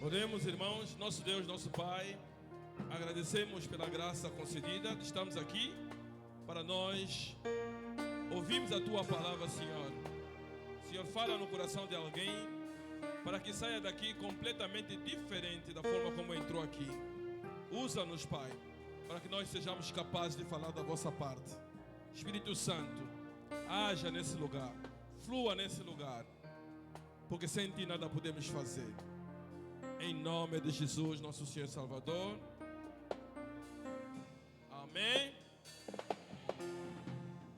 Oremos, irmãos, nosso Deus, nosso Pai, agradecemos pela graça concedida, estamos aqui para nós ouvirmos a Tua palavra, Senhor. Senhor, fala no coração de alguém, para que saia daqui completamente diferente da forma como entrou aqui. Usa-nos, Pai, para que nós sejamos capazes de falar da vossa parte. Espírito Santo, haja nesse lugar, flua nesse lugar, porque sem Ti nada podemos fazer. Em nome de Jesus, nosso Senhor e Salvador. Amém.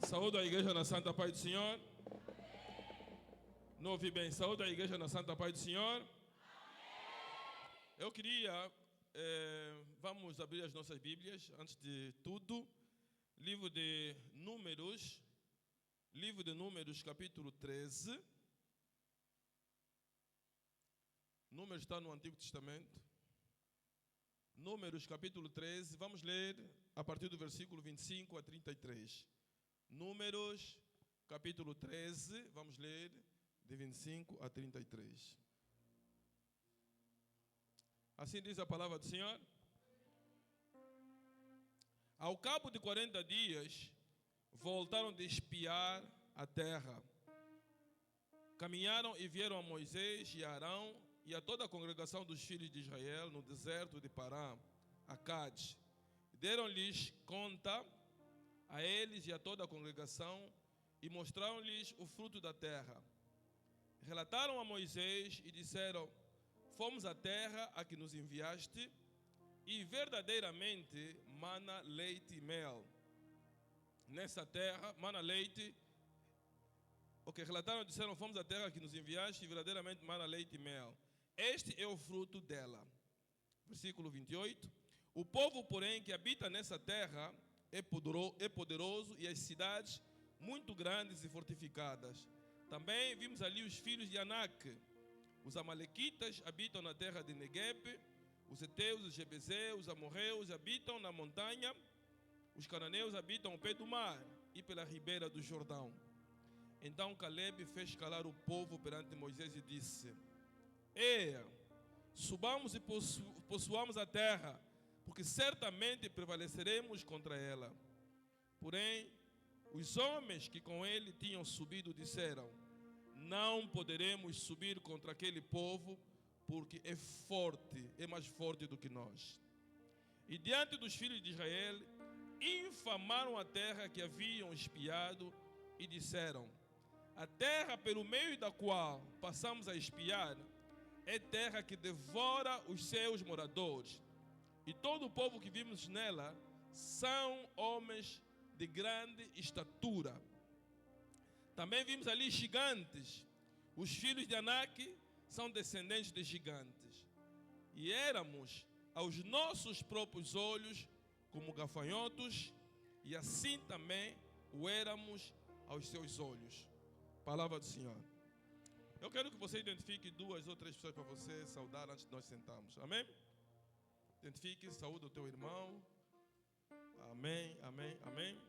Saúde a igreja na Santa Paz do Senhor. Não ouvi bem. Saúde a igreja na Santa Paz do Senhor. Eu queria, vamos abrir as nossas Bíblias, antes de tudo. Livro de Números, capítulo 13. Números está no Antigo Testamento. Números, capítulo 13. Vamos ler a partir do versículo 25 a 33. Números, capítulo 13. Vamos ler de 25 a 33. Assim diz a palavra do Senhor. Ao cabo de 40 dias, voltaram de espiar a terra. Caminharam e vieram a Moisés e a Arão e a toda a congregação dos filhos de Israel no deserto de Parã, a Cádiz. Deram-lhes conta a eles e a toda a congregação e mostraram-lhes o fruto da terra. Relataram a Moisés e disseram: fomos à terra a que nos enviaste e verdadeiramente mana leite e mel. Nessa terra, mana leite. Relataram e disseram: fomos à terra que nos enviaste e verdadeiramente mana leite e mel. Este é o fruto dela. Versículo 28. O povo, porém, que habita nessa terra é poderoso e as cidades muito grandes e fortificadas. Também vimos ali os filhos de Anak. Os amalequitas habitam na terra de Negueb. Os heteus, os jebuseus, os amorreus habitam na montanha. Os cananeus habitam ao pé do mar e pela ribeira do Jordão. Então Caleb fez calar o povo perante Moisés e disse: subamos e possuamos a terra, porque certamente prevaleceremos contra ela. Porém, os homens que com ele tinham subido disseram: não poderemos subir contra aquele povo, porque é mais forte do que nós. E diante dos filhos de Israel, infamaram a terra que haviam espiado e disseram: a terra pelo meio da qual passamos a espiar é terra que devora os seus moradores, e todo o povo que vimos nela são homens de grande estatura. Também vimos ali gigantes. Os filhos de Anak são descendentes de gigantes. E éramos aos nossos próprios olhos como gafanhotos, e assim também o éramos aos seus olhos. Palavra do Senhor. Eu quero que você identifique 2 ou 3 pessoas para você saudar antes de nós sentarmos. Amém? Identifique, saúde o teu irmão. Amém, amém, amém.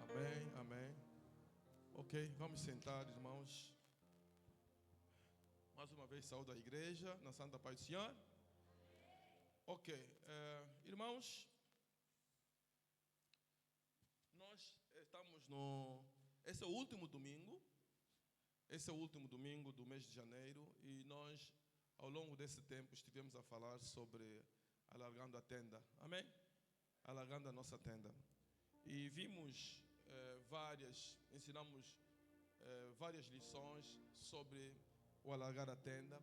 Amém, amém. Ok, vamos sentar, irmãos. Mais uma vez, saúde a igreja, na Santa Paz do Senhor. Ok, irmãos, nós estamos esse é o último domingo do mês de janeiro, e nós, ao longo desse tempo, estivemos a falar sobre alargando a tenda, amém? Alargando a nossa tenda. E vimos ensinamos várias lições sobre o alargar a tenda.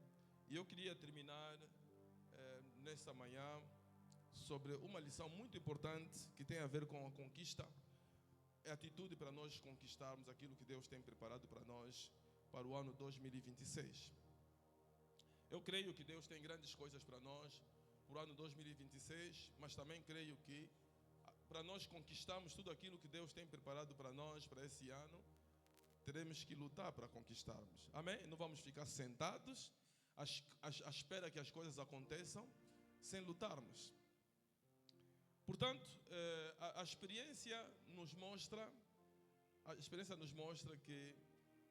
E eu queria terminar nesta manhã sobre uma lição muito importante que tem a ver com a conquista. É a atitude para nós conquistarmos aquilo que Deus tem preparado para nós para o ano 2026. Eu creio que Deus tem grandes coisas para nós para o ano 2026, mas também creio que para nós conquistarmos tudo aquilo que Deus tem preparado para nós para esse ano, teremos que lutar para conquistarmos. Amém? Não vamos ficar sentados à espera que as coisas aconteçam sem lutarmos. Portanto, a experiência nos mostra que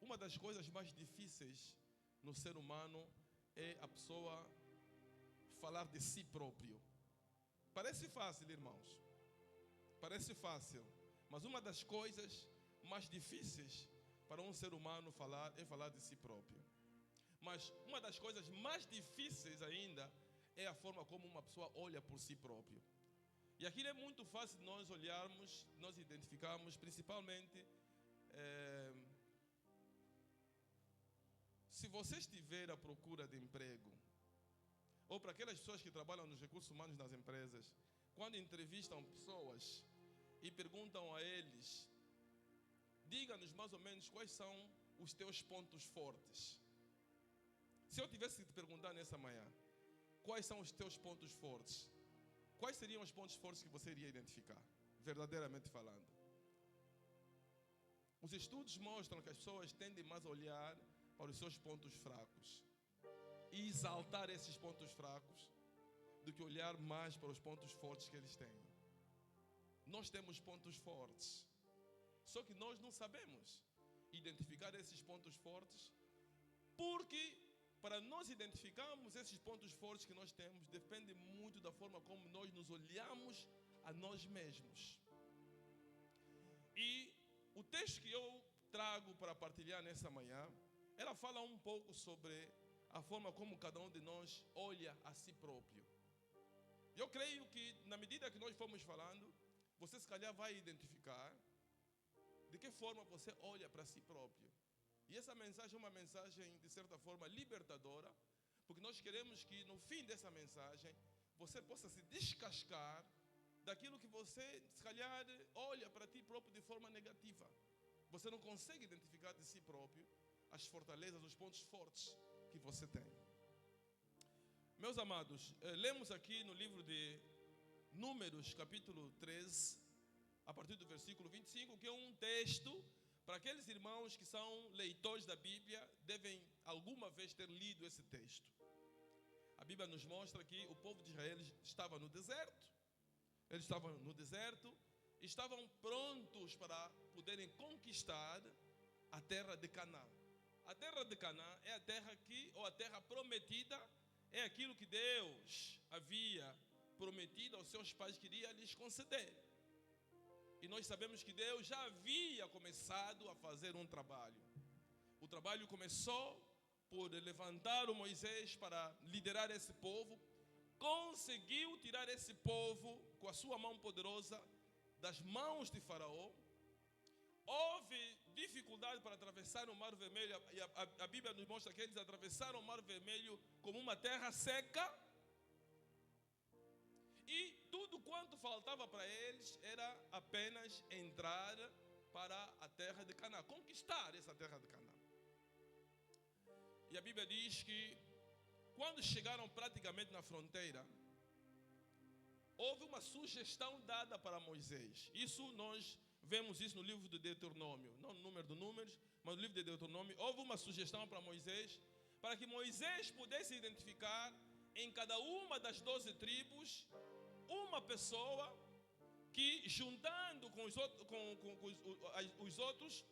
uma das coisas mais difíceis no ser humano é a pessoa falar de si próprio. Parece fácil, irmãos. Parece fácil. Mas uma das coisas mais difíceis para um ser humano falar é falar de si próprio. Mas uma das coisas mais difíceis ainda é a forma como uma pessoa olha por si próprio. E aquilo é muito fácil de nós olharmos, nós identificarmos, principalmente se você estiver à procura de emprego, ou para aquelas pessoas que trabalham nos recursos humanos nas empresas, quando entrevistam pessoas e perguntam a eles, diga-nos mais ou menos quais são os teus pontos fortes. Se eu tivesse que te perguntar nessa manhã, quais são os teus pontos fortes? Quais seriam os pontos fortes que você iria identificar, verdadeiramente falando? Os estudos mostram que as pessoas tendem mais a olhar para os seus pontos fracos e exaltar esses pontos fracos do que olhar mais para os pontos fortes que eles têm. Nós temos pontos fortes, só que nós não sabemos identificar esses pontos fortes, porque para nós identificarmos esses pontos fortes que nós temos, depende muito da forma como nós nos olhamos a nós mesmos. E o texto que eu trago para partilhar nessa manhã, ela fala um pouco sobre a forma como cada um de nós olha a si próprio. Eu creio que na medida que nós formos falando, você se calhar vai identificar de que forma você olha para si próprio. E essa mensagem é uma mensagem, de certa forma, libertadora, porque nós queremos que no fim dessa mensagem, você possa se descascar daquilo que você, se calhar, olha para ti próprio de forma negativa. Você não consegue identificar de si próprio as fortalezas, os pontos fortes que você tem. Meus amados, lemos aqui no livro de Números, capítulo 13, a partir do versículo 25, que é um texto para aqueles irmãos que são leitores da Bíblia, devem alguma vez ter lido esse texto. A Bíblia nos mostra que o povo de Israel estava no deserto. Eles estavam no deserto, estavam prontos para poderem conquistar a terra de Canaã. A terra de Canaã é a terra ou a terra prometida, é aquilo que Deus havia prometido aos seus pais que iria lhes conceder. E nós sabemos que Deus já havia começado a fazer um trabalho. O trabalho começou por levantar o Moisés para liderar esse povo. Conseguiu tirar esse povo com a sua mão poderosa das mãos de Faraó. Houve dificuldade para atravessar o Mar Vermelho. E a Bíblia nos mostra que eles atravessaram o Mar Vermelho como uma terra seca. E tudo quanto faltava para eles era apenas entrar para a terra de Canaã, conquistar essa terra de Canaã. E a Bíblia diz que quando chegaram praticamente na fronteira, houve uma sugestão dada para Moisés. Nós vemos isso no livro de Deuteronômio, não no número de Números, mas no livro de Deuteronômio. Houve uma sugestão para Moisés, para que Moisés pudesse identificar em cada uma das 12 tribos uma pessoa que, juntando com os outros,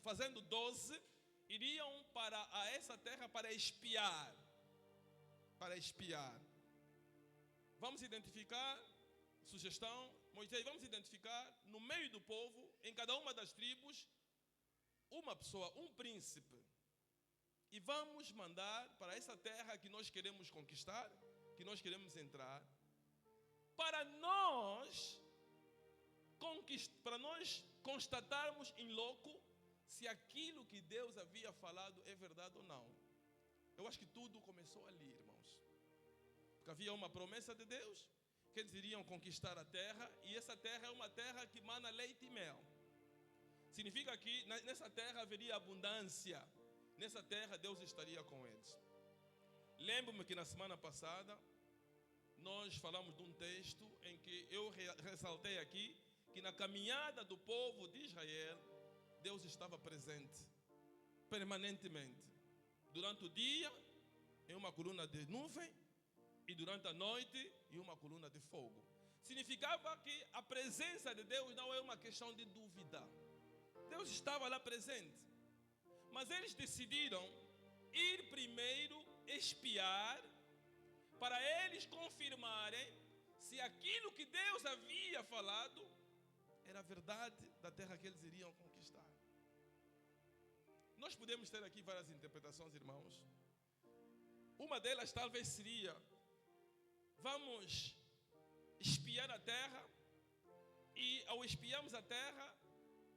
fazendo 12, iriam para essa terra para espiar. Vamos identificar, sugestão, Moisés, vamos identificar no meio do povo, em cada uma das tribos, uma pessoa, um príncipe. E vamos mandar para essa terra que nós queremos conquistar, que nós queremos entrar, para nós constatarmos em loco se aquilo que Deus havia falado é verdade ou não. Eu acho que tudo começou ali, irmãos. Porque havia uma promessa de Deus, que eles iriam conquistar a terra, e essa terra é uma terra que mana leite e mel. Significa que nessa terra haveria abundância. Nessa terra Deus estaria com eles. Lembro-me que na semana passada nós falamos de um texto em que eu ressaltei aqui que na caminhada do povo de Israel, Deus estava presente permanentemente. Durante o dia, em uma coluna de nuvem, e durante a noite, em uma coluna de fogo. significava que a presença de Deus não é uma questão de dúvida. Deus estava lá presente. Mas eles decidiram ir primeiro espiar, para eles confirmarem se aquilo que Deus havia falado era verdade da terra que eles iriam conquistar. Nós podemos ter aqui várias interpretações, irmãos. Uma delas talvez seria: vamos espiar a terra, e ao espiarmos a terra,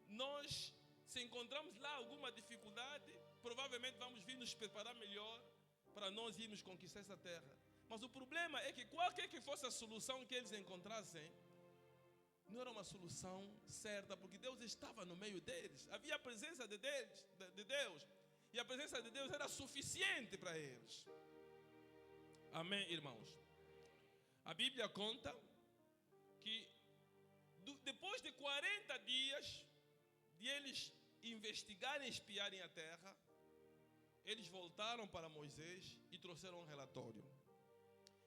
nós, se encontramos lá alguma dificuldade, provavelmente vamos vir nos preparar melhor para nós irmos conquistar essa terra. Mas o problema é que qualquer que fosse a solução que eles encontrassem, não era uma solução certa, porque Deus estava no meio deles. Havia a presença de Deus, e a presença de Deus era suficiente para eles. Amém, irmãos? A Bíblia conta que depois de 40 dias de eles investigarem e espiarem a terra, eles voltaram para Moisés e trouxeram um relatório.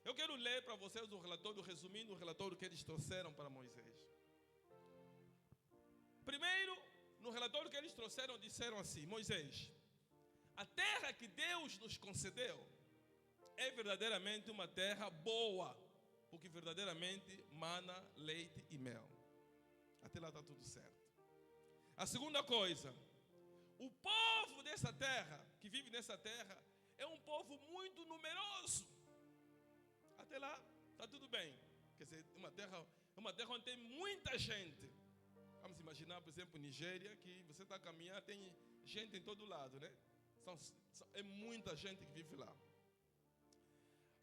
Eu quero ler para vocês o relatório, resumindo o relatório que eles trouxeram para Moisés. Primeiro, no relatório que eles trouxeram, disseram assim: Moisés, a terra que Deus nos concedeu é verdadeiramente uma terra boa, porque verdadeiramente mana leite e mel. Até lá está tudo certo. A segunda coisa, o povo dessa terra, que vive nessa terra, é um povo muito numeroso. Até lá está tudo bem. Quer dizer, uma terra onde tem muita gente. Vamos imaginar, por exemplo, Nigéria, que você está a caminhar, tem gente em todo lado, né? É muita gente que vive lá.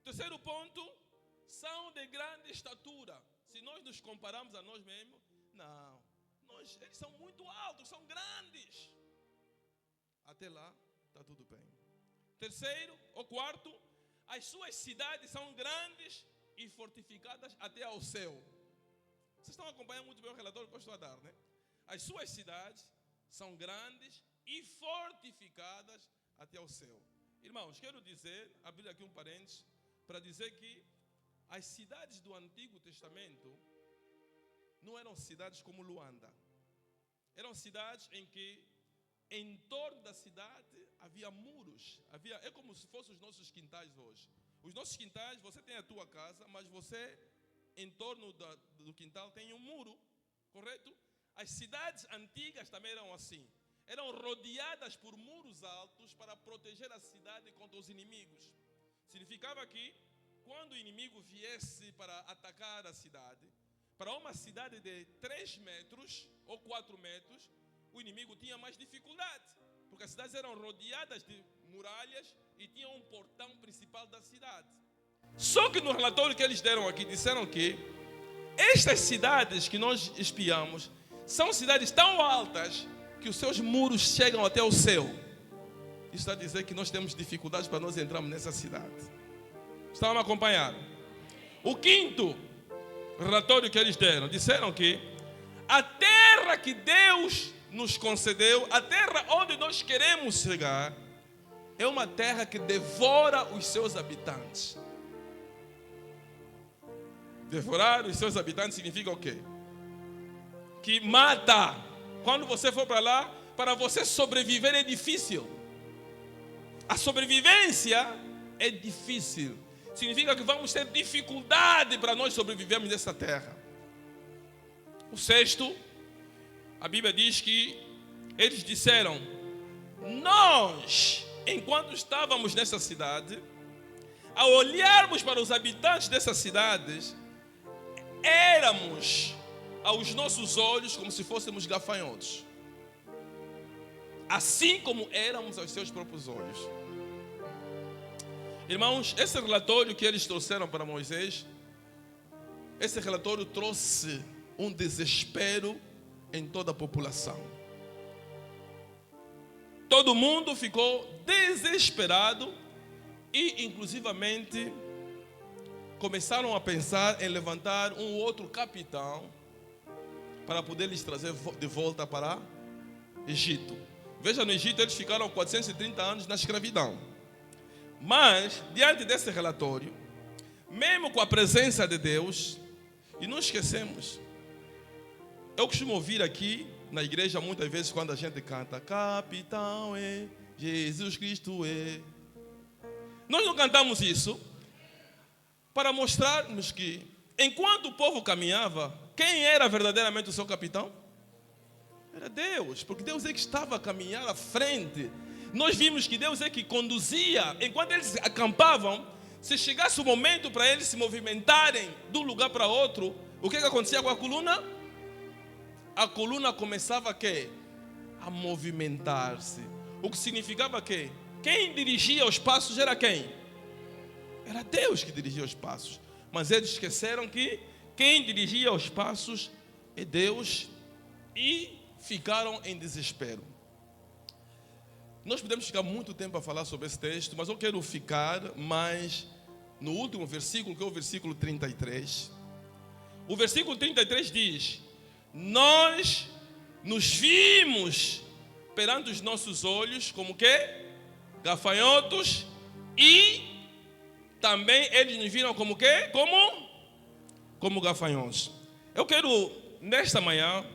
Terceiro ponto, são de grande estatura. Se nós nos compararmos a nós mesmos, não. Eles são muito altos, são grandes. Até lá, está tudo bem. Terceiro, ou quarto, as suas cidades são grandes e fortificadas até ao céu. Vocês estão acompanhando muito bem o relatório que eu estou a dar, né? As suas cidades são grandes e fortificadas até ao céu. Irmãos, quero dizer, abrir aqui um parênteses, para dizer que as cidades do Antigo Testamento não eram cidades como Luanda. Eram cidades em que, em torno da cidade, havia muros. É como se fossem os nossos quintais hoje. Os nossos quintais, você tem a tua casa, mas você, em torno do quintal, tem um muro, correto? As cidades antigas também eram assim. Eram rodeadas por muros altos para proteger a cidade contra os inimigos. Significava que, quando o inimigo viesse para atacar a cidade, para uma cidade de 3 metros ou 4 metros, o inimigo tinha mais dificuldade, porque as cidades eram rodeadas de muralhas e tinham um portão principal da cidade. Só que no relatório que eles deram aqui, disseram que estas cidades que nós espiamos são cidades tão altas que os seus muros chegam até o céu. Isso está a dizer que nós temos dificuldades para nós entrarmos nessa cidade. Estão a me acompanhar? O quinto relatório que eles deram, disseram que a terra que Deus nos concedeu, a terra onde nós queremos chegar, é uma terra que devora os seus habitantes. Devorar os seus habitantes significa o quê? Que mata. Quando você for para lá, para você sobreviver é difícil. A sobrevivência é difícil. Significa que vamos ter dificuldade para nós sobrevivermos nessa terra. O sexto, a Bíblia diz que eles disseram: nós, enquanto estávamos nessa cidade, ao olharmos para os habitantes dessas cidades, éramos aos nossos olhos como se fôssemos gafanhotos, assim como éramos aos seus próprios olhos. Irmãos, esse relatório que eles trouxeram para Moisés, esse relatório trouxe um desespero em toda a população. Todo mundo ficou desesperado e, inclusivamente, começaram a pensar em levantar um outro capitão para poder lhes trazer de volta para Egito. Veja, no Egito eles ficaram 430 anos na escravidão. Mas, diante desse relatório, mesmo com a presença de Deus E não esquecemos. Eu costumo ouvir aqui na igreja muitas vezes quando a gente canta: Capitão é, Jesus Cristo é. Nós não cantamos isso para mostrarmos que enquanto o povo caminhava, quem era verdadeiramente o seu capitão? Era Deus, porque Deus é que estava a caminhar à frente. Nós vimos que Deus é que conduzia. Enquanto eles acampavam, se chegasse o momento para eles se movimentarem de um lugar para outro, o que acontecia com a coluna? A coluna começava a quê? A movimentar-se. O que significava que quem dirigia os passos era quem? Era Deus que dirigia os passos. Mas eles esqueceram que quem dirigia os passos é Deus e ficaram em desespero. Nós podemos ficar muito tempo a falar sobre esse texto, mas eu quero ficar mais no último versículo, que é o versículo 33. O versículo 33 diz: nós nos vimos perante os nossos olhos como que? Gafanhotos, e também eles nos viram como que? Como gafanhotos. Eu quero, nesta manhã,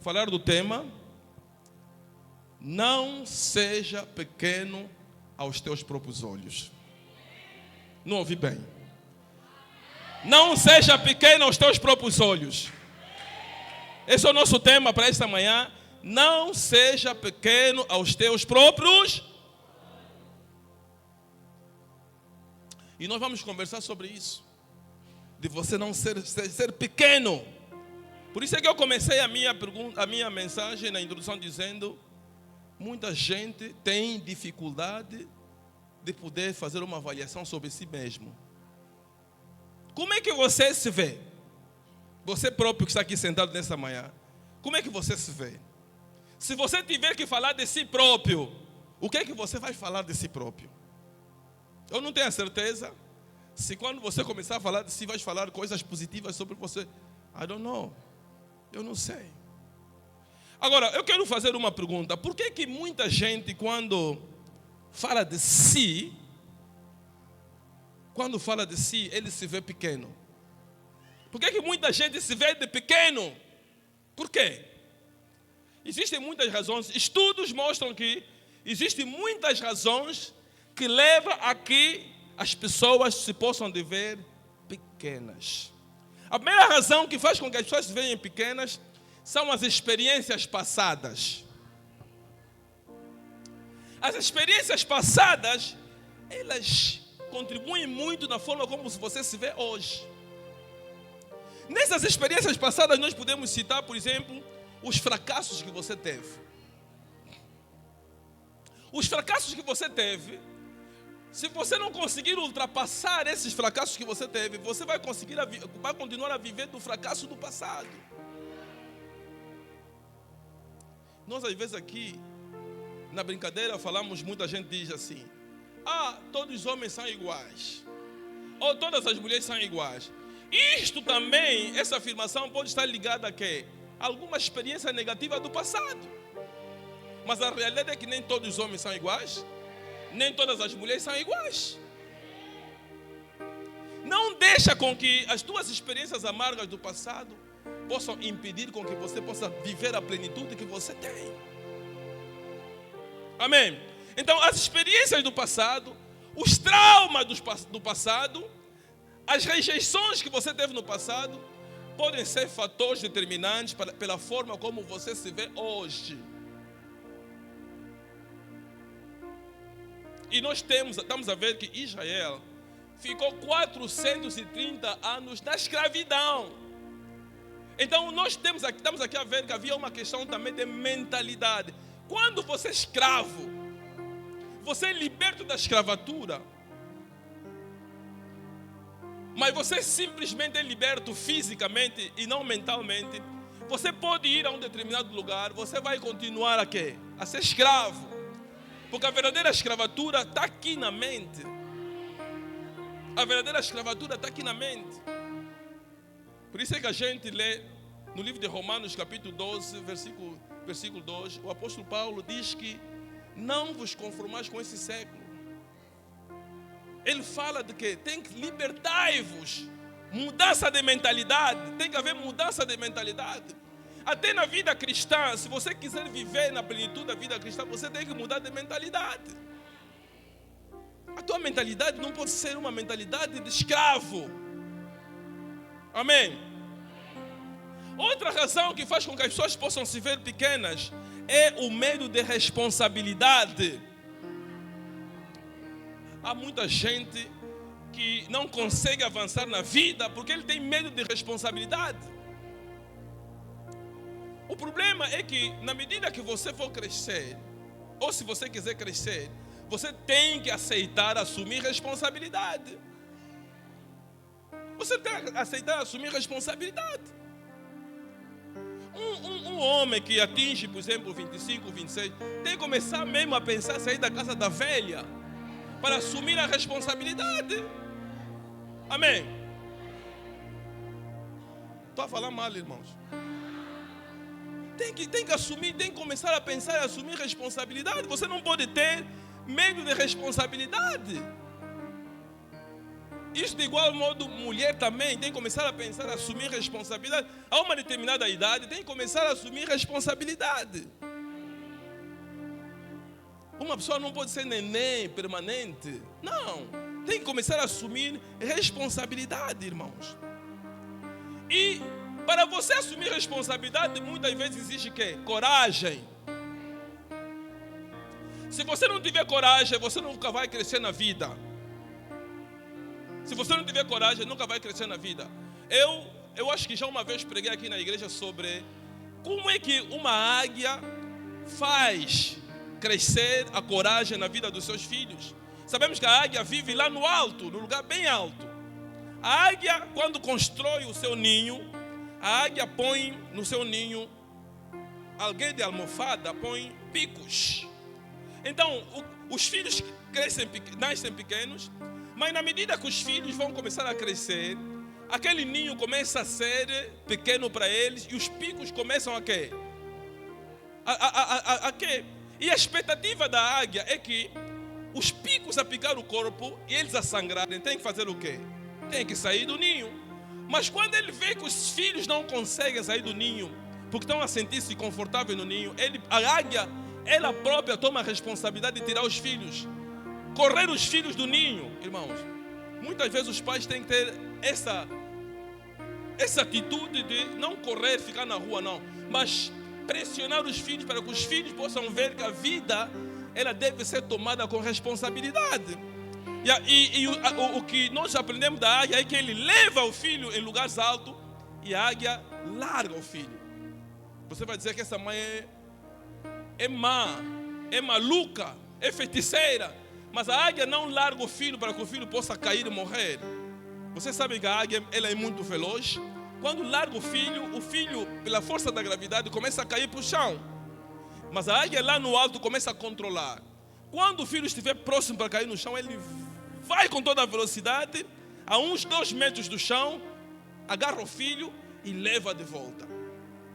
falar do tema: não seja pequeno aos teus próprios olhos. Não ouvi bem. Não seja pequeno aos teus próprios olhos. Esse é o nosso tema para esta manhã. Não seja pequeno aos teus próprios. E nós vamos conversar sobre isso. De você não ser pequeno. Por isso é que eu comecei a minha mensagem na introdução dizendo: muita gente tem dificuldade de poder fazer uma avaliação sobre si mesmo. Como é que você se vê? Você próprio que está aqui sentado nessa manhã, como é que você se vê? Se você tiver que falar de si próprio, o que é que você vai falar de si próprio? Eu não tenho a certeza se quando você começar a falar de si, vai falar coisas positivas sobre você. I don't know. Eu não sei. Agora, eu quero fazer uma pergunta. Por que muita gente, quando fala de si, ele se vê pequeno? Por que muita gente se vê de pequeno? Por quê? Existem muitas razões. Estudos mostram que existem muitas razões que levam a que as pessoas se possam ver pequenas. A primeira razão que faz com que as pessoas se vejam pequenas são as experiências passadas. As experiências passadas, elas contribuem muito na forma como você se vê hoje. Nessas experiências passadas nós podemos citar, por exemplo, os fracassos que você teve. Os fracassos que você teve, se você não conseguir ultrapassar esses fracassos que você teve, você vai continuar a viver do fracasso do passado. Nós às vezes aqui, na brincadeira, falamos, muita gente diz assim: todos os homens são iguais. Ou todas as mulheres são iguais. Isto também, essa afirmação pode estar ligada a quê? Alguma experiência negativa do passado. Mas a realidade é que nem todos os homens são iguais, nem todas as mulheres são iguais. Não deixa com que as tuas experiências amargas do passado possam impedir com que você possa viver a plenitude que você tem. Amém? Então, as experiências do passado, os traumas do passado, as rejeições que você teve no passado, podem ser fatores determinantes pela forma como você se vê hoje. E nós estamos a ver que Israel ficou 430 anos na escravidão. Então nós estamos aqui a ver que havia uma questão também de mentalidade. Quando você é escravo, você é liberto da escravatura, mas você simplesmente é liberto fisicamente e não mentalmente, você pode ir a um determinado lugar, você vai continuar a quê? A ser escravo. Porque a verdadeira escravatura está aqui na mente. A verdadeira escravatura está aqui na mente. Por isso é que a gente lê no livro de Romanos, capítulo 12, versículo 2, o apóstolo Paulo diz que não vos conformais com esse século. Ele fala de que tem que libertai-vos Mudança de mentalidade. Tem que haver mudança de mentalidade. Até na vida cristã, se você quiser viver na plenitude da vida cristã, você tem que mudar de mentalidade. A tua mentalidade não pode ser uma mentalidade de escravo. Amém? Outra razão que faz com que as pessoas possam se ver pequenas é o medo de responsabilidade. Há muita gente que não consegue avançar na vida porque ele tem medo de responsabilidade. O problema é que na medida que você for crescer, ou se você quiser crescer, você tem que aceitar assumir responsabilidade. Você tem que aceitar assumir responsabilidade. Um homem que atinge, por exemplo, 25, 26, tem que começar mesmo a pensar em sair da casa da velha para assumir a responsabilidade. Amém? Estou a falar mal, irmãos. Tem que assumir, tem que começar a pensar e assumir responsabilidade. Você não pode ter medo de responsabilidade. Isso de igual modo, mulher também tem que começar a pensar, a assumir responsabilidade. A uma determinada idade tem que começar a assumir responsabilidade. Uma pessoa não pode ser neném permanente. Não, tem que começar a assumir responsabilidade, irmãos. E para você assumir responsabilidade, muitas vezes exige o quê? Coragem. Se você não tiver coragem, você nunca vai crescer na vida. Se você não tiver coragem, nunca vai crescer na vida. Eu acho que já uma vez preguei aqui na igreja sobre como é que uma águia faz crescer a coragem na vida dos seus filhos. Sabemos que a águia vive lá no alto, no lugar bem alto. A águia, quando constrói o seu ninho, a águia põe no seu ninho, alguém de almofada põe picos. Então, os filhos nascem pequenos, mas na medida que os filhos vão começar a crescer, aquele ninho começa a ser pequeno para eles e os picos começam a quê? A quê? E a expectativa da águia é que os picos a picar o corpo e eles a sangrarem, tem que fazer o quê? Tem que sair do ninho. Mas quando ele vê que os filhos não conseguem sair do ninho, porque estão a sentir-se confortáveis no ninho, a águia, ela própria toma a responsabilidade de tirar os filhos. Correr os filhos do ninho, irmãos. Muitas vezes os pais têm que ter essa atitude de não correr, ficar na rua, não. Mas pressionar os filhos para que os filhos possam ver que a vida, ela deve ser tomada com responsabilidade. E o que nós aprendemos da águia é que ele leva o filho em lugares altos e a águia larga o filho. Você vai dizer que essa mãe é má, é maluca, é feiticeira. Mas a águia não larga o filho para que o filho possa cair e morrer. Você sabe que a águia, ela é muito veloz. Quando larga o filho, pela força da gravidade, começa a cair para o chão. Mas a águia lá no alto começa a controlar. Quando o filho estiver próximo para cair no chão, ele vai com toda a velocidade, a uns 2 metros do chão, agarra o filho e leva de volta.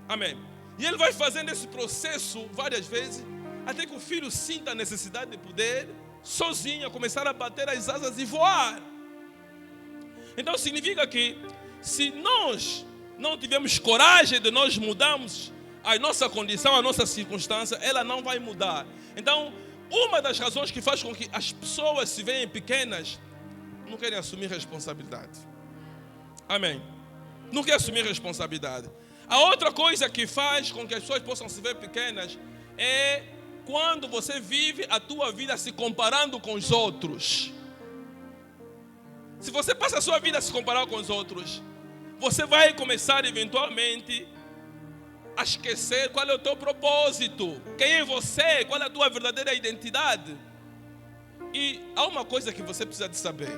Amém. E ele vai fazendo esse processo várias vezes, até que o filho sinta a necessidade de poder sozinho começar a bater as asas e voar. Então significa que se nós não tivermos coragem de nós mudarmos a nossa condição, a nossa circunstância, ela não vai mudar. Então, uma das razões que faz com que as pessoas se veem pequenas, não querem assumir responsabilidade. Amém. Não querem assumir responsabilidade. A outra coisa que faz com que as pessoas possam se ver pequenas é quando você vive a tua vida se comparando com os outros. Se você passa a sua vida a se comparar com os outros, você vai começar eventualmente a esquecer qual é o teu propósito, quem é você, qual é a tua verdadeira identidade. E há uma coisa que você precisa de saber: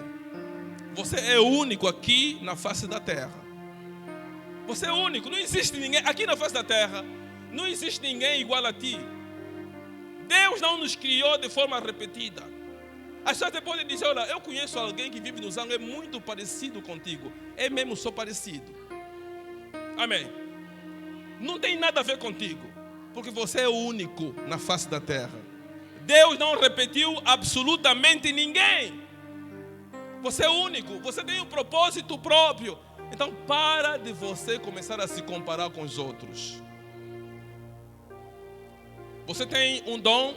você é único aqui na face da terra. Você é único, não existe ninguém aqui na face da terra, não existe ninguém igual a ti. Deus não nos criou de forma repetida. As pessoas podem dizer: olha, eu conheço alguém que vive nos anos, é muito parecido contigo. É mesmo só parecido. Amém. Não tem nada a ver contigo, porque você é único na face da terra. Deus não repetiu absolutamente ninguém. Você é único, você tem um propósito próprio. Então, para de você começar a se comparar com os outros. Você tem um dom,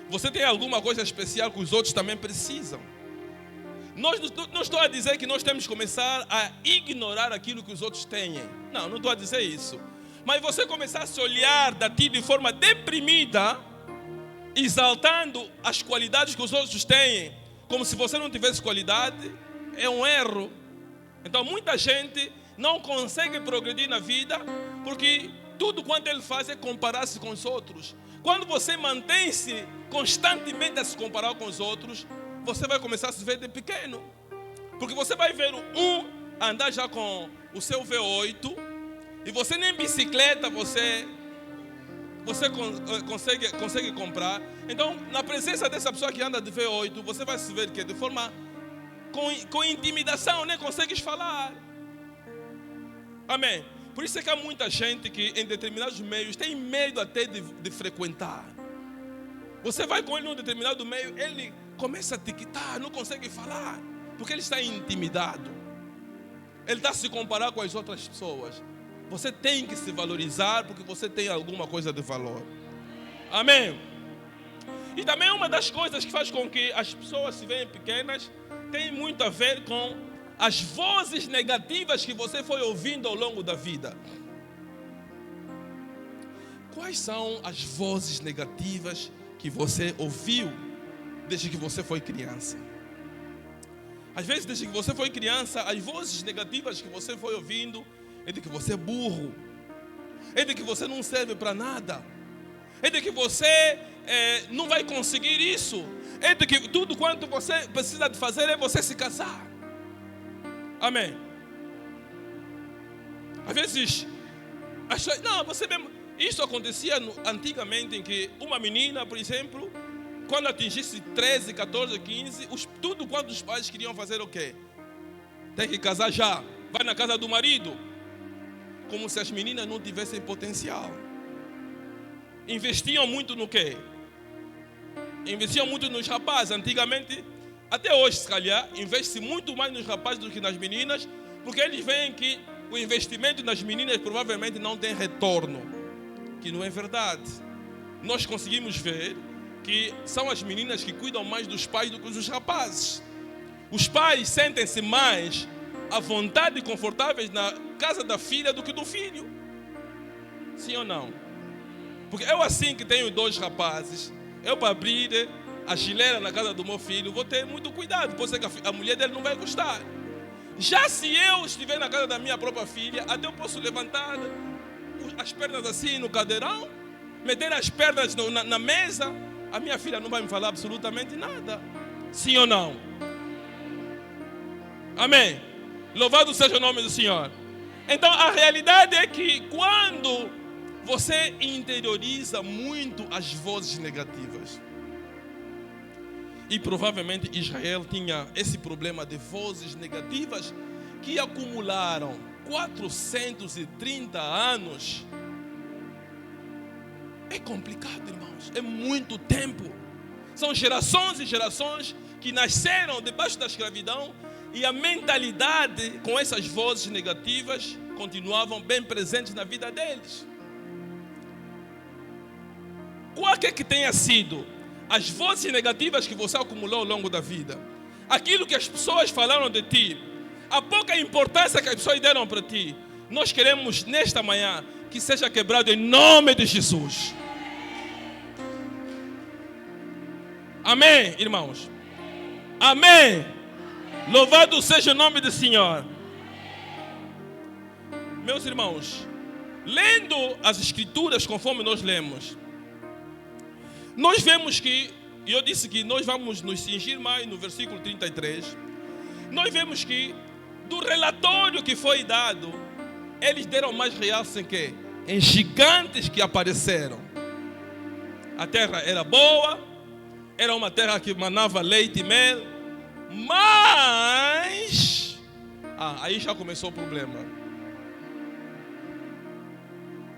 você tem alguma coisa especial que os outros também precisam. Não estou a dizer que nós temos que começar a ignorar aquilo que os outros têm. Não estou a dizer isso. Mas você começar a se olhar da ti de forma deprimida, exaltando as qualidades que os outros têm, como se você não tivesse qualidade, é um erro. Então muita gente não consegue progredir na vida, porque tudo quanto ele faz é comparar-se com os outros. Quando você mantém-se constantemente a se comparar com os outros, você vai começar a se ver de pequeno. Porque você vai ver um andar já com o seu V8, e você nem bicicleta você consegue comprar. Então, na presença dessa pessoa que anda de V8, você vai se ver que de forma com intimidação, nem consegues falar. Amém. Por isso é que há muita gente que em determinados meios tem medo até de frequentar. Você vai com ele num determinado meio, ele começa a tiquitar, não consegue falar, porque ele está intimidado. Ele está a se comparar com as outras pessoas. Você tem que se valorizar, porque você tem alguma coisa de valor. Amém. E também uma das coisas que faz com que as pessoas se vejam pequenas tem muito a ver com as vozes negativas que você foi ouvindo ao longo da vida. Quais são as vozes negativas que você ouviu desde que você foi criança? Às vezes, desde que você foi criança, as vozes negativas que você foi ouvindo é de que você é burro, é de que você não serve para nada, é de que você não vai conseguir isso, é de que tudo quanto você precisa de fazer é você se casar. Amém. Às vezes, você mesmo. Isso acontecia antigamente, em que uma menina, por exemplo, quando atingisse 13, 14, 15, tudo quanto os pais queriam fazer o quê? Tem que casar já. Vai na casa do marido. Como se as meninas não tivessem potencial. Investiam muito no quê? Investiam muito nos rapazes. Antigamente, até hoje se calhar, investe muito mais nos rapazes do que nas meninas, porque eles veem que o investimento nas meninas provavelmente não tem retorno, que não é verdade. Nós conseguimos ver que são as meninas que cuidam mais dos pais do que os rapazes. Os pais sentem-se mais à vontade e confortáveis na casa da filha do que do filho. Sim ou não? Porque eu, assim que tenho 2 rapazes, eu para abrir a geleira na casa do meu filho, vou ter muito cuidado, pode ser que a mulher dele não vai gostar. Já se eu estiver na casa da minha própria filha, até eu posso levantar as pernas assim no cadeirão, meter as pernas na mesa, a minha filha não vai me falar absolutamente nada. Sim ou não? Amém. Louvado seja o nome do Senhor. Então a realidade é que quando você interioriza muito as vozes negativas, e provavelmente Israel tinha esse problema de vozes negativas que acumularam 430 anos. É complicado, irmãos. É muito tempo. São gerações e gerações que nasceram debaixo da escravidão, e a mentalidade com essas vozes negativas continuavam bem presentes na vida deles. Qualquer que tenha sido as vozes negativas que você acumulou ao longo da vida, aquilo que as pessoas falaram de ti, a pouca importância que as pessoas deram para ti, nós queremos nesta manhã que seja quebrado em nome de Jesus. Amém, irmãos? Amém. Louvado seja o nome do Senhor. Meus irmãos, lendo as Escrituras conforme nós lemos, nós vemos que, e eu disse que nós vamos nos cingir mais no versículo 33, nós vemos que do relatório que foi dado, eles deram mais realce em quê? Em gigantes que apareceram. A terra era boa, era uma terra que manava leite e mel, mas aí já começou o problema.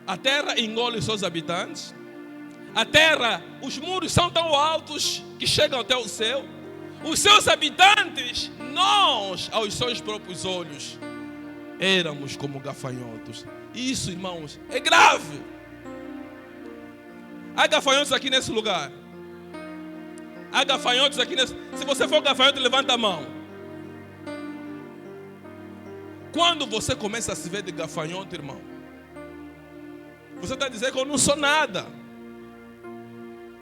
A terra engole os seus habitantes. A terra, os muros são tão altos que chegam até o céu. Os seus habitantes, nós, aos seus próprios olhos, éramos como gafanhotos. Isso, irmãos, é grave. Há gafanhotos aqui nesse lugar. Há gafanhotos aqui nesse... Se você for gafanhoto, levanta a mão. Quando você começa a se ver de gafanhoto, irmão, você está dizendo que eu não sou nada.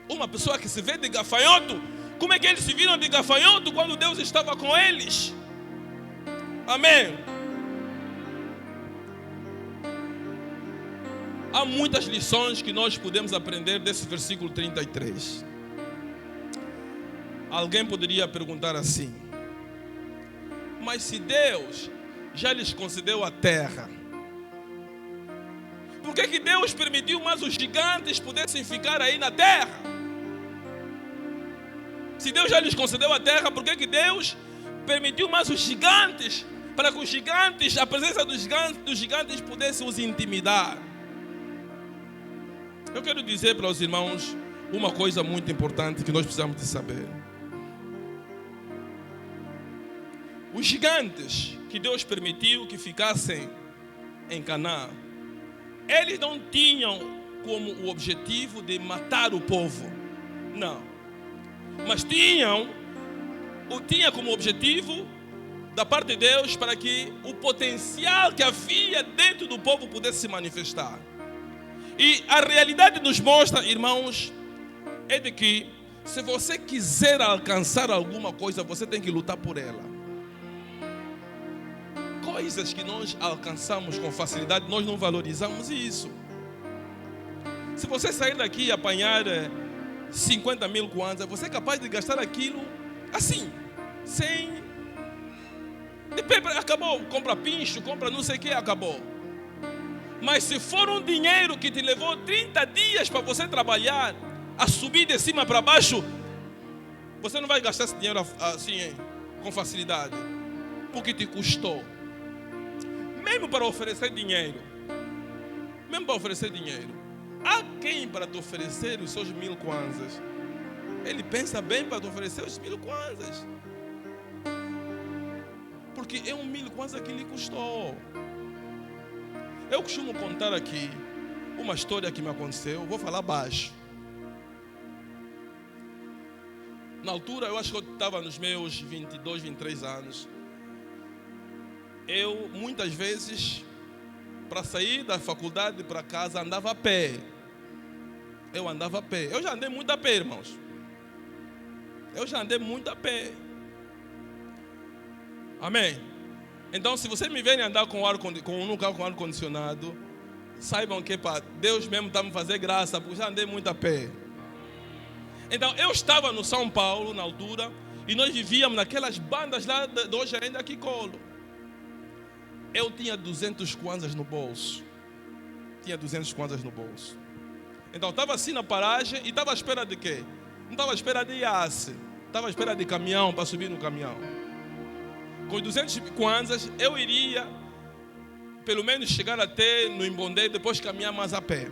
Uma pessoa que se vê de gafanhoto, como é que eles se viram de gafanhoto quando Deus estava com eles? Amém. Há muitas lições que nós podemos aprender desse versículo 33. Alguém poderia perguntar assim: mas se Deus já lhes concedeu a terra, por que Deus permitiu mais os gigantes pudessem ficar aí na terra? Se Deus já lhes concedeu a terra, por que Deus permitiu mais os gigantes, para que os gigantes, a presença dos gigantes pudesse os intimidar? Eu quero dizer para os irmãos uma coisa muito importante que nós precisamos de saber. Os gigantes que Deus permitiu que ficassem em Canaã, eles não tinham como o objetivo de matar o povo, não. Mas tinha como objetivo da parte de Deus para que o potencial que havia dentro do povo pudesse se manifestar. E a realidade nos mostra, irmãos, é de que se você quiser alcançar alguma coisa, você tem que lutar por ela. Coisas que nós alcançamos com facilidade, nós não valorizamos isso. Se você sair daqui e apanhar 50 mil kwanzas, você é capaz de gastar aquilo assim, sem... Acabou, compra pincho, compra não sei o que, acabou. Mas se for um dinheiro que te levou 30 dias para você trabalhar, a subir de cima para baixo, você não vai gastar esse dinheiro assim, com facilidade, porque te custou. Mesmo para oferecer dinheiro, há quem para te oferecer os seus 1000 kwanzas, ele pensa bem para te oferecer os 1000 kwanzas, porque é 1000 kwanzas que lhe custou. Eu costumo contar aqui uma história que me aconteceu, vou falar baixo. Na altura, eu acho que eu estava nos meus 22, 23 anos. Eu, muitas vezes, para sair da faculdade para casa, andava a pé. Eu andava a pé. Eu já andei muito a pé, irmãos. Amém? Então, se vocês me verem andar com um carro com ar-condicionado, saibam que Deus mesmo está me fazendo graça, porque já andei muito a pé. Então, eu estava no São Paulo, na altura, e nós vivíamos naquelas bandas lá de hoje ainda aqui colo. Eu tinha 200 kwanzas no bolso. Então, estava assim na paragem e estava à espera de quê? Não estava à espera de iasse. Estava à espera de caminhão, para subir no caminhão. Com 200 kwanzas, eu iria, pelo menos, chegar até no Imbondé, depois caminhar mais a pé.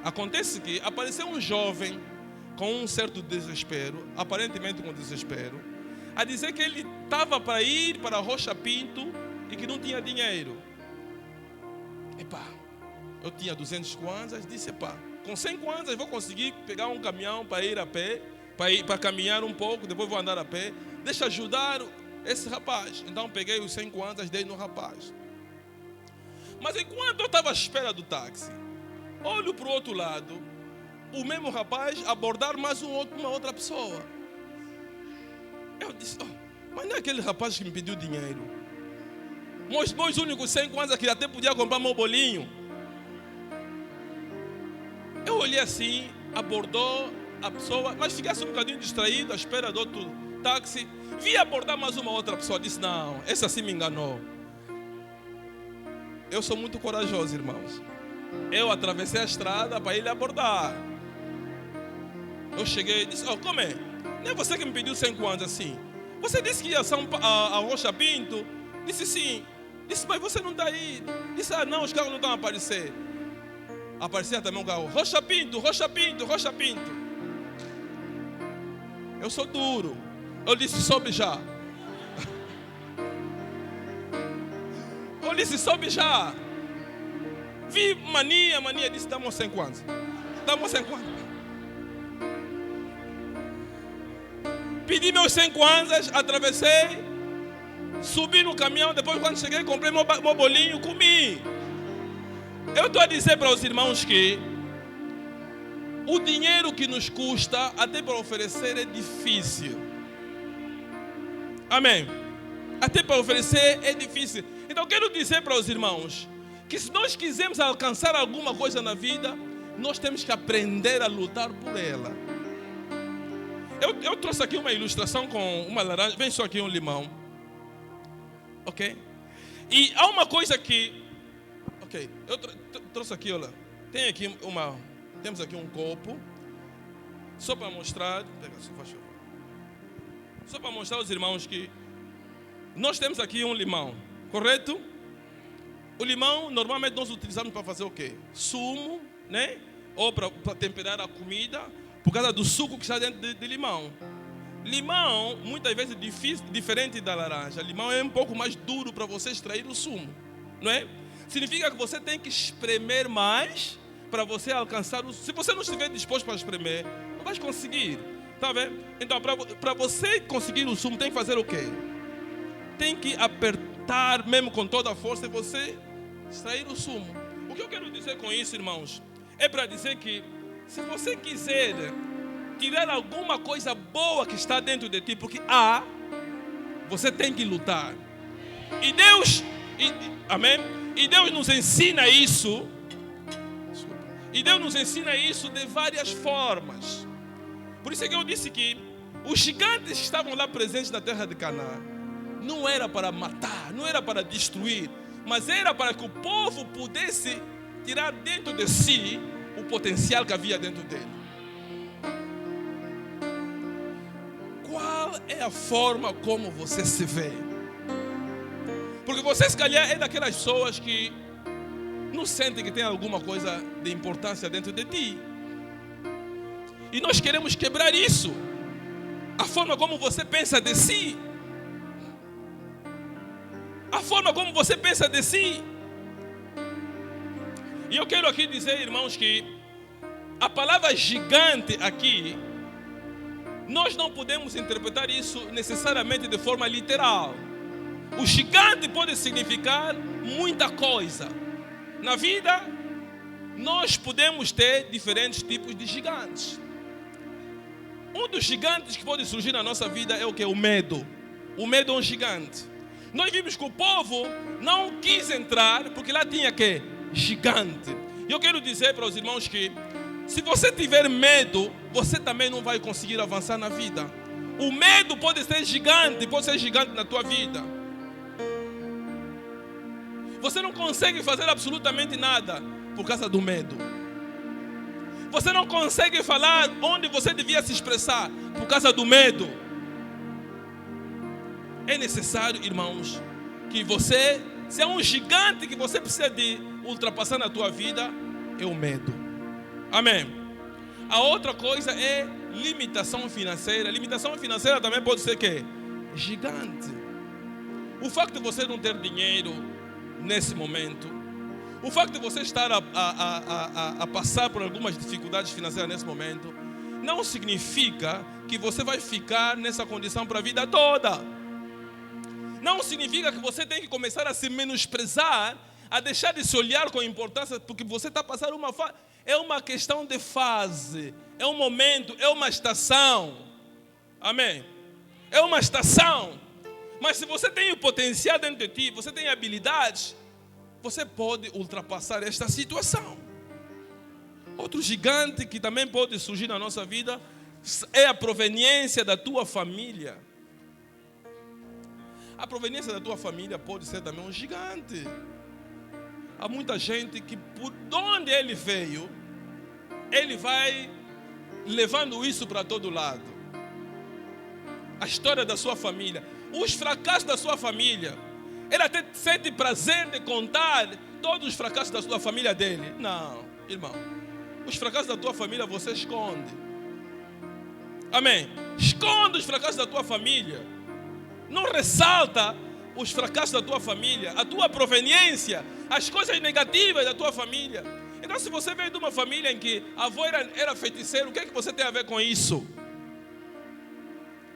Acontece que apareceu um jovem com um certo desespero, aparentemente com desespero, a dizer que ele estava para ir para Rocha Pinto e que não tinha dinheiro. Eu tinha 200 kwanzas, disse, com 100 kwanzas vou conseguir pegar um caminhão para ir a pé, para caminhar um pouco, depois vou andar a pé, deixa ajudar esse rapaz. Então peguei os 100 kwanzas, dei no rapaz. Mas enquanto eu estava à espera do táxi, olho para o outro lado, o mesmo rapaz abordar mais uma outra pessoa. Eu disse, mas não é aquele rapaz que me pediu dinheiro? Meus únicos 100 kwanzas que até podia comprar meu bolinho. Eu olhei assim, abordou a pessoa, mas fiquei assim um bocadinho distraído, à espera do outro táxi. Vi abordar mais uma outra pessoa, disse, não, essa sim me enganou. Eu sou muito corajoso, irmãos. Eu atravessei a estrada para ele abordar. Eu cheguei e disse, como é? Não é você que me pediu 100 kwanzas assim? Você disse que ia a Rocha Pinto? Disse sim. Disse, mas você não está aí. Disse, não, os carros não estão a aparecer. Aparecia também um carro, Rocha Pinto. Eu sou duro. Eu disse, sobe já. irmão disse, sobe já. Vi mania disse, dá-me 100 kwanza. Dá-me 100 kwanza. Pedi meus 100 kwanzas, atravessei, subi no caminhão, depois quando cheguei, comprei meu bolinho, comi. Eu estou a dizer para os irmãos que o dinheiro que nos custa, até para oferecer, é difícil. Amém? Até para oferecer é difícil. Então quero dizer para os irmãos que se nós quisermos alcançar alguma coisa na vida, nós temos que aprender a lutar por ela. Eu trouxe aqui uma ilustração com uma laranja. Vem só aqui um limão. Ok? E há uma coisa que... Ok, eu trouxe aqui, olha. Temos aqui um copo. Só para mostrar... Pega, só para mostrar aos irmãos que nós temos aqui um limão. Correto? O limão, normalmente nós utilizamos para fazer o quê? Sumo, né? Ou para temperar a comida, por causa do suco que está dentro de limão. Limão, muitas vezes, diferente da laranja. Limão é um pouco mais duro para você extrair o sumo, não é? Significa que você tem que espremer mais para você alcançar o sumo. Se você não estiver disposto para espremer, não vai conseguir. Tá vendo? Então, para você conseguir o sumo, tem que fazer o quê? Tem que apertar mesmo com toda a força e você extrair o sumo. O que eu quero dizer com isso, irmãos, é para dizer que se você quiser tirar alguma coisa boa que está dentro de ti, porque você tem que lutar. E Deus, amém? E Deus nos ensina isso. E Deus nos ensina isso de várias formas. Por isso é que eu disse que os gigantes que estavam lá presentes na terra de Canaã não era para matar, não era para destruir, mas era para que o povo pudesse tirar dentro de si o potencial que havia dentro dele. Qual é a forma como você se vê? Porque você, se calhar, é daquelas pessoas que não sentem que tem alguma coisa de importância dentro de ti. E nós queremos quebrar isso. A forma como você pensa de si. A forma como você pensa de si. E eu quero aqui dizer, irmãos, que a palavra gigante aqui, nós não podemos interpretar isso necessariamente de forma literal. O gigante pode significar muita coisa. Na vida, nós podemos ter diferentes tipos de gigantes. Um dos gigantes que pode surgir na nossa vida é o que? O medo. O medo é um gigante. Nós vimos que o povo não quis entrar porque lá tinha que? Gigante. E eu quero dizer para os irmãos que se você tiver medo, você também não vai conseguir avançar na vida. O medo pode ser gigante na tua vida. Você não consegue fazer absolutamente nada por causa do medo. Você não consegue falar onde você devia se expressar por causa do medo. É necessário, irmãos, que você, se é um gigante que você precisa de ultrapassar na tua vida, é o medo. Amém. A outra coisa é limitação financeira. Limitação financeira também pode ser que gigante. O facto de você não ter dinheiro nesse momento, o facto de você estar a passar por algumas dificuldades financeiras nesse momento, não significa que você vai ficar nessa condição para a vida toda. Não significa que você tem que começar a se menosprezar, a deixar de se olhar com importância, porque você está passando uma fase. É uma questão de fase, é um momento, é uma estação. Amém? É uma estação. Mas se você tem o potencial dentro de ti, você tem habilidades, você pode ultrapassar esta situação. Outro gigante que também pode surgir na nossa vida é a proveniência da tua família. A proveniência da tua família pode ser também um gigante. Há muita gente que por onde ele veio, ele vai levando isso para todo lado. A história da sua família, os fracassos da sua família. Ele até sente prazer de contar todos os fracassos da sua família dele. Não, irmão. Os fracassos da tua família você esconde. Amém. Esconde os fracassos da tua família. Não ressalta os fracassos da tua família, a tua proveniência, as coisas negativas da tua família. Então, se você veio de uma família em que a avó era feiticeiro, o que é que você tem a ver com isso?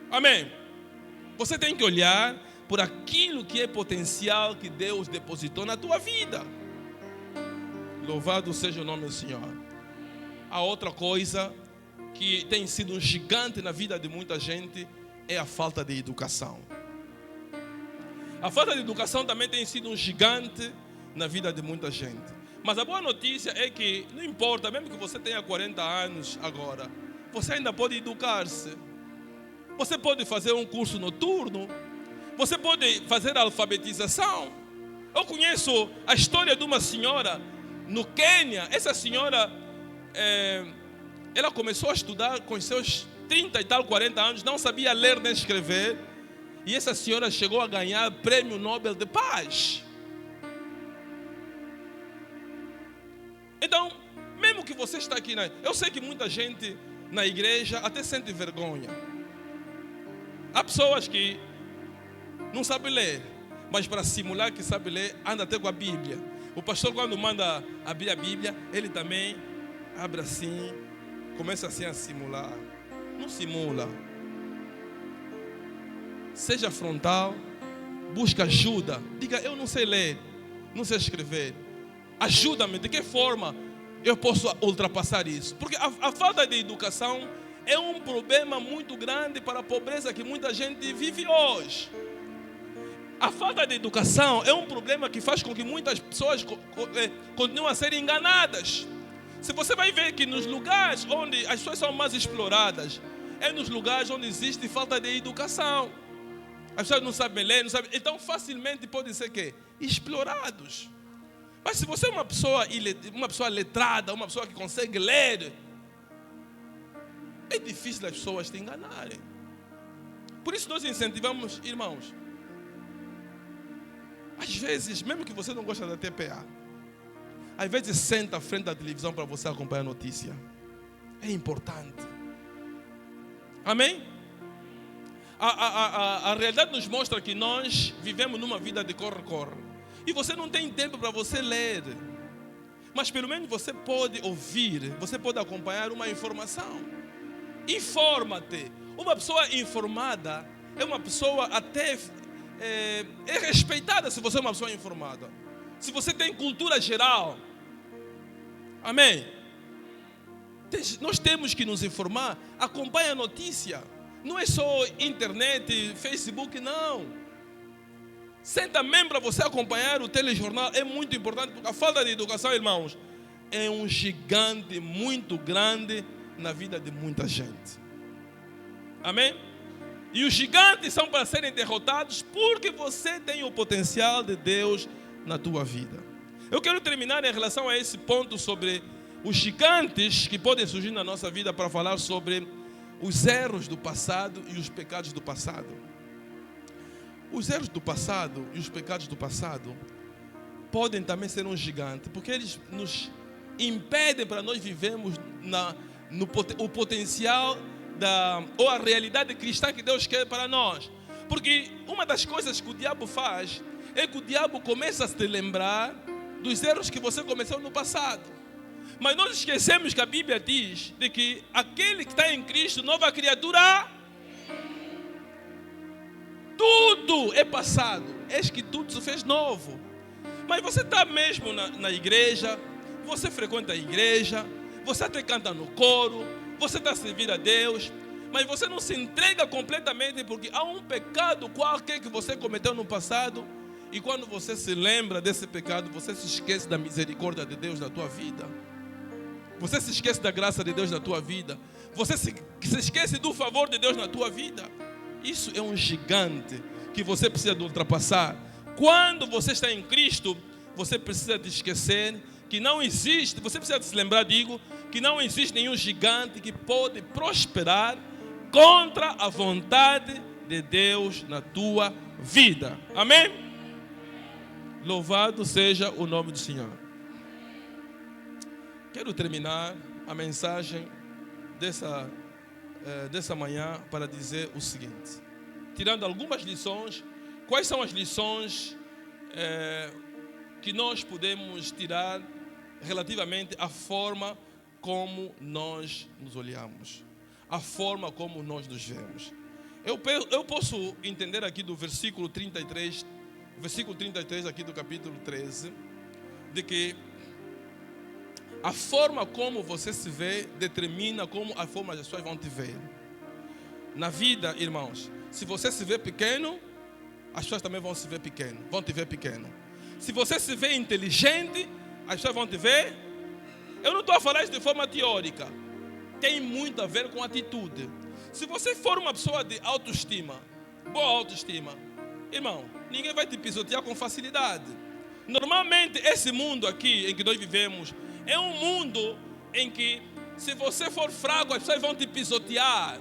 Amém? Você tem que olhar por aquilo que é potencial que Deus depositou na tua vida. Louvado seja o nome do Senhor. A outra coisa que tem sido um gigante na vida de muita gente é a falta de educação. A falta de educação também tem sido um gigante na vida de muita gente. Mas a boa notícia é que não importa, mesmo que você tenha 40 anos agora, você ainda pode educar-se. Você pode fazer um curso noturno. Você pode fazer alfabetização. Eu conheço a história de uma senhora no Quênia. Essa senhora, ela começou a estudar com seus 30 e tal, 40 anos, não sabia ler nem escrever. E essa senhora chegou a ganhar Prêmio Nobel de Paz. Então, mesmo que você está aqui, eu sei que muita gente na igreja até sente vergonha. Há pessoas que não sabem ler, mas para simular que sabe ler, anda até com a Bíblia. O pastor, quando manda abrir a Bíblia, ele também abre assim, começa assim a simular. Não simula. Seja frontal, busca ajuda. Diga, eu não sei ler, não sei escrever. Ajuda-me, de que forma eu posso ultrapassar isso? Porque a falta de educação é um problema muito grande para a pobreza que muita gente vive hoje. A falta de educação é um problema que faz com que muitas pessoas continuem a ser enganadas. Se você vai ver que nos lugares onde as pessoas são mais exploradas, é nos lugares onde existe falta de educação. As pessoas não sabem ler, não sabem, então facilmente podem ser que explorados. Mas se você é uma pessoa letrada, uma pessoa que consegue ler, é difícil as pessoas te enganarem. Por isso nós incentivamos, irmãos. Às vezes, mesmo que você não gosta da TPA, às vezes senta à frente da televisão para você acompanhar a notícia. É importante. Amém? A realidade nos mostra que nós vivemos numa vida de corre-corre. E você não tem tempo para você ler. Mas pelo menos você pode ouvir, você pode acompanhar uma informação. Informa-te. Uma pessoa informada é uma pessoa até é respeitada se você é uma pessoa informada. Se você tem cultura geral. Amém? Nós temos que nos informar. Acompanhe a notícia. Não é só internet, Facebook, não. Senta mesmo para você acompanhar o telejornal. É muito importante, porque a falta de educação, irmãos, é um gigante muito grande na vida de muita gente. Amém? E os gigantes são para serem derrotados porque você tem o potencial de Deus na tua vida. Eu quero terminar em relação a esse ponto sobre os gigantes que podem surgir na nossa vida para falar sobre os erros do passado e os pecados do passado. Os erros do passado e os pecados do passado podem também ser um gigante, porque eles nos impedem para nós vivermos o potencial ou a realidade cristã que Deus quer para nós. Porque uma das coisas que o diabo faz é que o diabo começa a se lembrar dos erros que você cometeu no passado. Mas nós esquecemos que a Bíblia diz de que aquele que está em Cristo, nova criatura, tudo é passado. Eis que tudo se fez novo. Mas você está mesmo na igreja, você frequenta a igreja, você até canta no coro, você está servindo a Deus, mas você não se entrega completamente porque há um pecado qualquer que você cometeu no passado e quando você se lembra desse pecado, você se esquece da misericórdia de Deus na tua vida. Você se esquece da graça de Deus na tua vida. Você se esquece do favor de Deus na tua vida. Isso é um gigante que você precisa de ultrapassar. Quando você está em Cristo, você precisa de esquecer que não existe, você precisa de se lembrar, que não existe nenhum gigante que pode prosperar contra a vontade de Deus na tua vida. Amém? Louvado seja o nome do Senhor. Quero terminar a mensagem dessa manhã para dizer o seguinte. Tirando algumas lições quais são as lições que nós podemos tirar relativamente à forma como nós nos olhamos, a forma como nós nos vemos? Eu posso entender aqui do versículo 33 aqui do capítulo 13, de que a forma como você se vê determina como a forma as pessoas vão te ver. Na vida, irmãos, se você se vê pequeno, as pessoas também vão te ver pequeno. Se você se vê inteligente, as pessoas vão te ver. Eu não estou a falar isso de forma teórica. Tem muito a ver com atitude. Se você for uma pessoa de autoestima, boa autoestima, irmão, ninguém vai te pisotear com facilidade. Normalmente, esse mundo aqui em que nós vivemos é um mundo em que, se você for fraco, as pessoas vão te pisotear,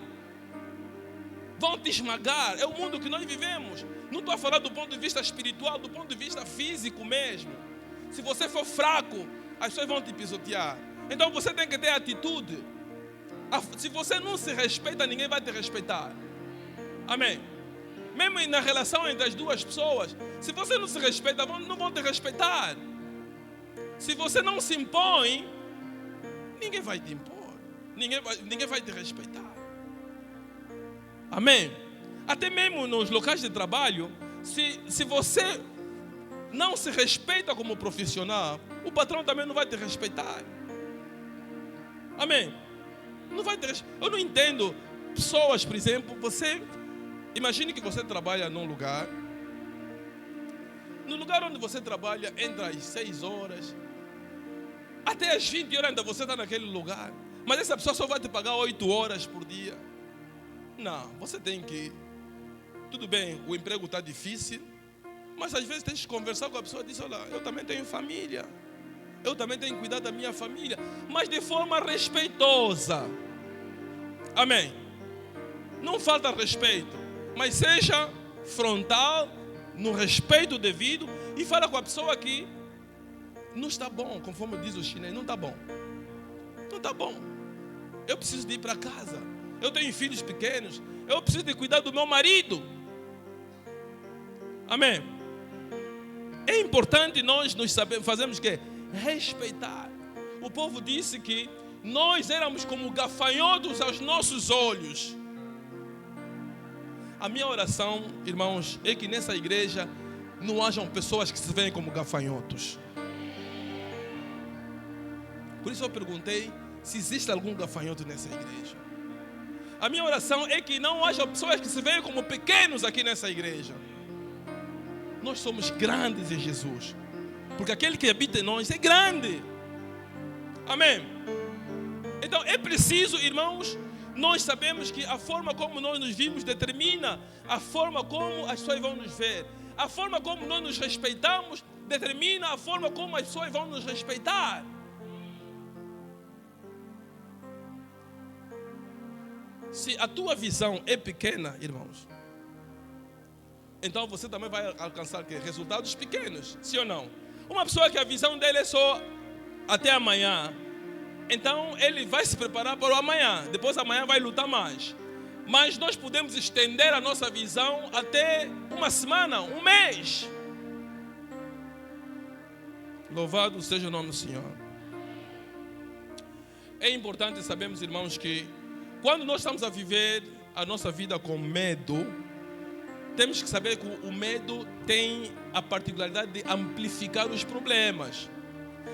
vão te esmagar. É o mundo que nós vivemos. Não estou a falar do ponto de vista espiritual, do ponto de vista físico mesmo. Se você for fraco, as pessoas vão te pisotear. Então você tem que ter atitude. Se você não se respeita, ninguém vai te respeitar. Amém? Mesmo na relação entre as duas pessoas, se você não se respeita, não vão te respeitar. Se você não se impõe, ninguém vai te impor. Ninguém vai te respeitar. Amém? Até mesmo nos locais de trabalho, se você não se respeita como profissional, o patrão também não vai te respeitar. Amém? Não vai te respeitar. Eu não entendo pessoas, por exemplo, imagine que você trabalha num lugar. No lugar onde você trabalha, entra às 6 horas, até às 20 horas ainda você está naquele lugar. Mas essa pessoa só vai te pagar 8 horas por dia. Não, você tem que... Tudo bem, o emprego está difícil, mas às vezes tem que conversar com a pessoa e dizer: olha, eu também tenho família, eu também tenho que cuidar da minha família, mas de forma respeitosa. Amém? Não falta respeito, mas seja frontal, no respeito devido, e fala com a pessoa que não está bom, conforme diz o chinês, não está bom. Não está bom. Eu preciso de ir para casa. Eu tenho filhos pequenos. Eu preciso de cuidar do meu marido. Amém? É importante nós nos fazermos o quê? Respeitar. O povo disse que nós éramos como gafanhotos aos nossos olhos. A minha oração, irmãos, é que nessa igreja não hajam pessoas que se veem como gafanhotos. Por isso eu perguntei se existe algum gafanhoto nessa igreja. A minha oração é que não haja pessoas que se veem como pequenos aqui nessa igreja. Nós somos grandes em Jesus, porque aquele que habita em nós é grande. Amém? Então é preciso, irmãos, nós sabemos que a forma como nós nos vimos determina a forma como as pessoas vão nos ver. A forma como nós nos respeitamos determina a forma como as pessoas vão nos respeitar. Se a tua visão é pequena, irmãos, então você também vai alcançar resultados pequenos, sim ou não? Uma pessoa que a visão dele é só até amanhã, então ele vai se preparar para o amanhã, depois amanhã vai lutar mais. Mas nós podemos estender a nossa visão até uma semana, um mês. Louvado seja o nome do Senhor. É importante sabermos, irmãos, que quando nós estamos a viver a nossa vida com medo, temos que saber que o medo tem a particularidade de amplificar os problemas.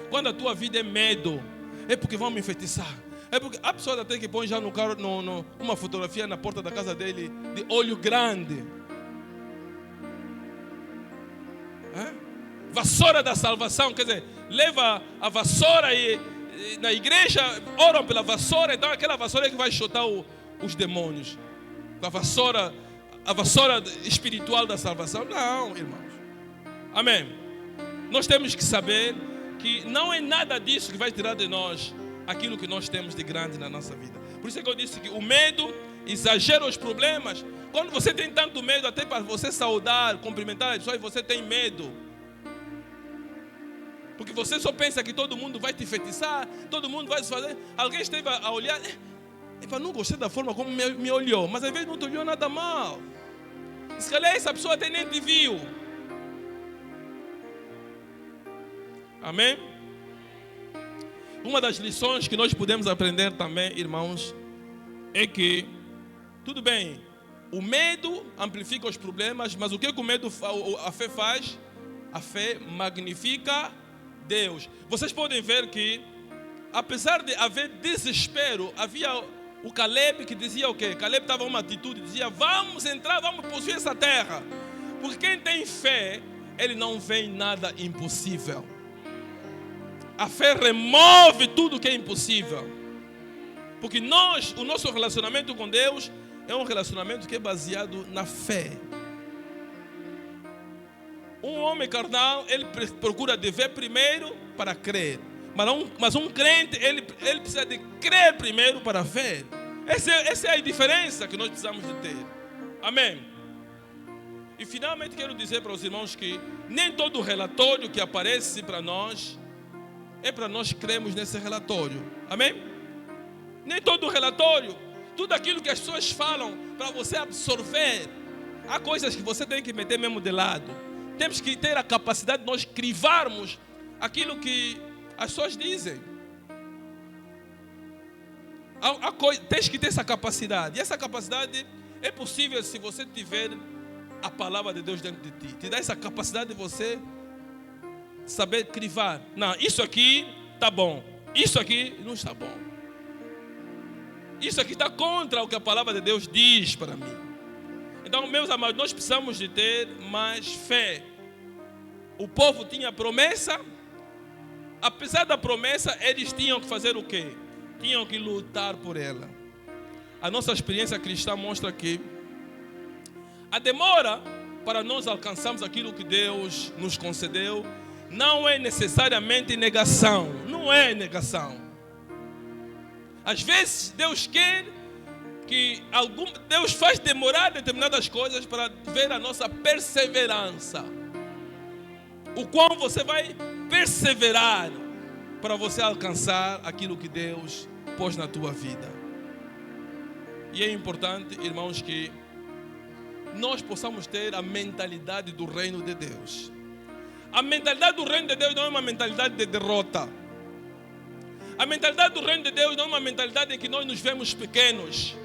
Quando a tua vida é medo, é porque vão me enfeitiçar. É porque a pessoa até que põe já no carro uma fotografia na porta da casa dele de olho grande. Vassoura da salvação, quer dizer, leva a vassoura e na igreja oram pela vassoura, então aquela vassoura é que vai chutar os demônios. A vassoura espiritual da salvação. Não, irmãos. Amém. Nós temos que saber que não é nada disso que vai tirar de nós aquilo que nós temos de grande na nossa vida. Por isso é que eu disse que o medo exagera os problemas. Quando você tem tanto medo, até para você saudar, cumprimentar as pessoas, você tem medo. Porque você só pensa que todo mundo vai te enfeitiçar, todo mundo vai se fazer. Alguém esteve a olhar, não gostei da forma como me olhou, mas às vezes não te olhou nada mal. Se calhar essa pessoa até nem te viu. Amém? Uma das lições que nós podemos aprender também, irmãos, é que, tudo bem, o medo amplifica os problemas, mas o que o medo, a fé faz? A fé magnifica Deus. Vocês podem ver que, apesar de haver desespero, havia o Caleb que dizia o quê? Caleb estava em uma atitude, dizia, vamos entrar, vamos possuir essa terra. Porque quem tem fé, ele não vê nada impossível. A fé remove tudo que é impossível. Porque o nosso relacionamento com Deus é um relacionamento que é baseado na fé. Um homem carnal, ele procura de ver primeiro para crer. Mas um crente, ele precisa de crer primeiro para ver. Essa é a diferença que nós precisamos de ter. Amém? E finalmente quero dizer para os irmãos que nem todo relatório que aparece para nós é para nós crermos nesse relatório. Amém? Nem todo relatório, tudo aquilo que as pessoas falam para você absorver, há coisas que você tem que meter mesmo de lado. Temos que ter a capacidade de nós crivarmos aquilo que as pessoas dizem. Tens que ter essa capacidade. E essa capacidade é possível se você tiver a palavra de Deus dentro de ti. Te dá essa capacidade de você saber crivar. Não, isso aqui está bom. Isso aqui não está bom. Isso aqui está contra o que a palavra de Deus diz para mim. Então, meus amados, nós precisamos de ter mais fé. O povo tinha promessa. Apesar da promessa, eles tinham que fazer o quê? Tinham que lutar por ela. A nossa experiência cristã mostra que a demora para nós alcançarmos aquilo que Deus nos concedeu não é necessariamente negação. Não é negação. Às vezes Deus quer que Deus faz demorar determinadas coisas para ver a nossa perseverança. O quão você vai perseverar para você alcançar aquilo que Deus pôs na tua vida. E é importante, irmãos, que nós possamos ter a mentalidade do reino de Deus. A mentalidade do reino de Deus não é uma mentalidade de derrota. A mentalidade do reino de Deus não é uma mentalidade em que nós nos vemos pequenos.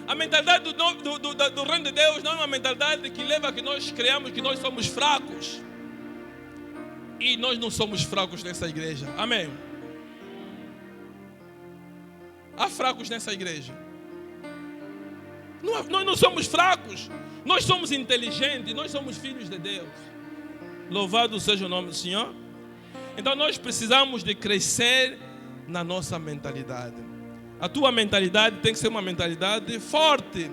A mentalidade do reino de Deus não é uma mentalidade que leva a que nós creamos que nós somos fracos. E nós não somos fracos nessa igreja. Amém? Há fracos nessa igreja. Nós não somos fracos. Nós somos inteligentes. Nós somos filhos de Deus. Louvado seja o nome do Senhor. Então nós precisamos de crescer na nossa mentalidade. A tua mentalidade tem que ser uma mentalidade forte.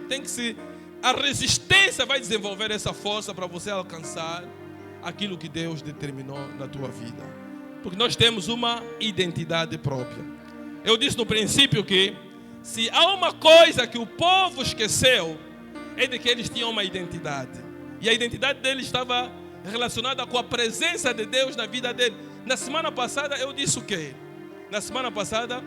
A resistência vai desenvolver essa força para você alcançar aquilo que Deus determinou na tua vida. Porque nós temos uma identidade própria. Eu disse no princípio que se há uma coisa que o povo esqueceu, é de que eles tinham uma identidade. E a identidade deles estava relacionada com a presença de Deus na vida dele. Na semana passada eu disse o quê? Na semana passada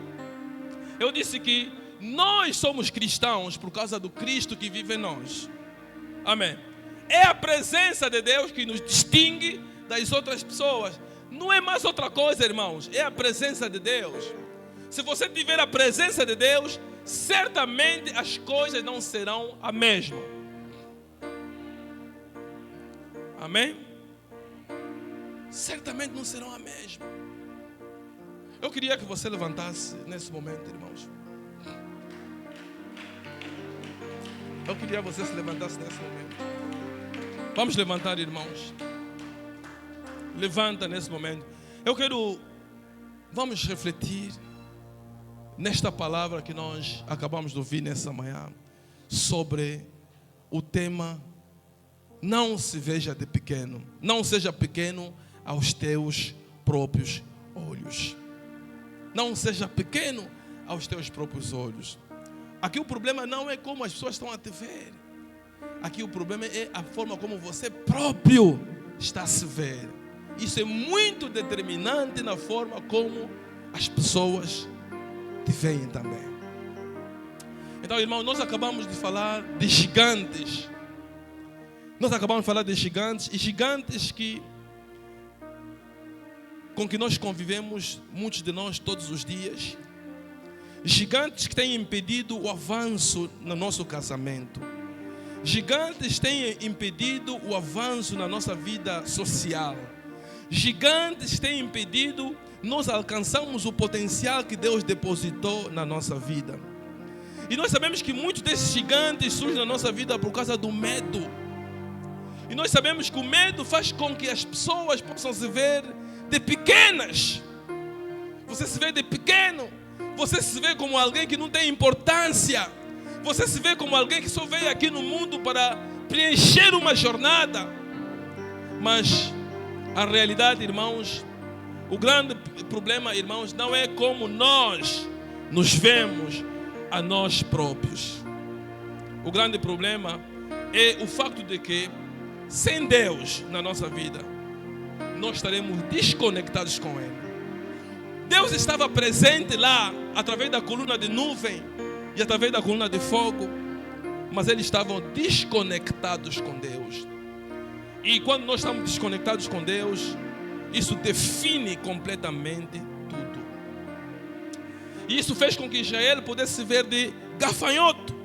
eu disse que nós somos cristãos por causa do Cristo que vive em nós. Amém. É a presença de Deus que nos distingue das outras pessoas. Não é mais outra coisa, irmãos. É a presença de Deus. Se você tiver a presença de Deus, certamente as coisas não serão a mesma. Amém? Certamente não serão a mesma. Eu queria que você levantasse nesse momento, irmãos. Eu queria que você se levantasse nesse momento. Vamos levantar, irmãos. Levanta nesse momento. Vamos refletir nesta palavra que nós acabamos de ouvir nessa manhã, sobre o tema: não se veja de pequeno. Não seja pequeno aos teus próprios olhos. Não seja pequeno aos teus próprios olhos. Aqui o problema não é como as pessoas estão a te ver. Aqui o problema é a forma como você próprio está a se ver. Isso é muito determinante na forma como as pessoas te veem também. Então, irmão, nós acabamos de falar de gigantes. Nós acabamos de falar de gigantes, e gigantes com que nós convivemos, muitos de nós, todos os dias. Gigantes que têm impedido o avanço no nosso casamento. Gigantes têm impedido o avanço na nossa vida social. Gigantes têm impedido nós alcançarmos o potencial que Deus depositou na nossa vida. E nós sabemos que muitos desses gigantes surgem na nossa vida por causa do medo. E nós sabemos que o medo faz com que as pessoas possam se ver de pequenas. Você se vê de pequeno. Você se vê como alguém que não tem importância. Você se vê como alguém que só veio aqui no mundo para preencher uma jornada. Mas a realidade, irmãos, o grande problema, irmãos, não é como nós nos vemos a nós próprios. O grande problema é o facto de que, sem Deus na nossa vida, nós estaremos desconectados com Ele. Deus estava presente lá, através da coluna de nuvem e através da coluna de fogo, mas eles estavam desconectados com Deus. E quando nós estamos desconectados com Deus, isso define completamente tudo. E isso fez com que Israel pudesse se ver de gafanhoto,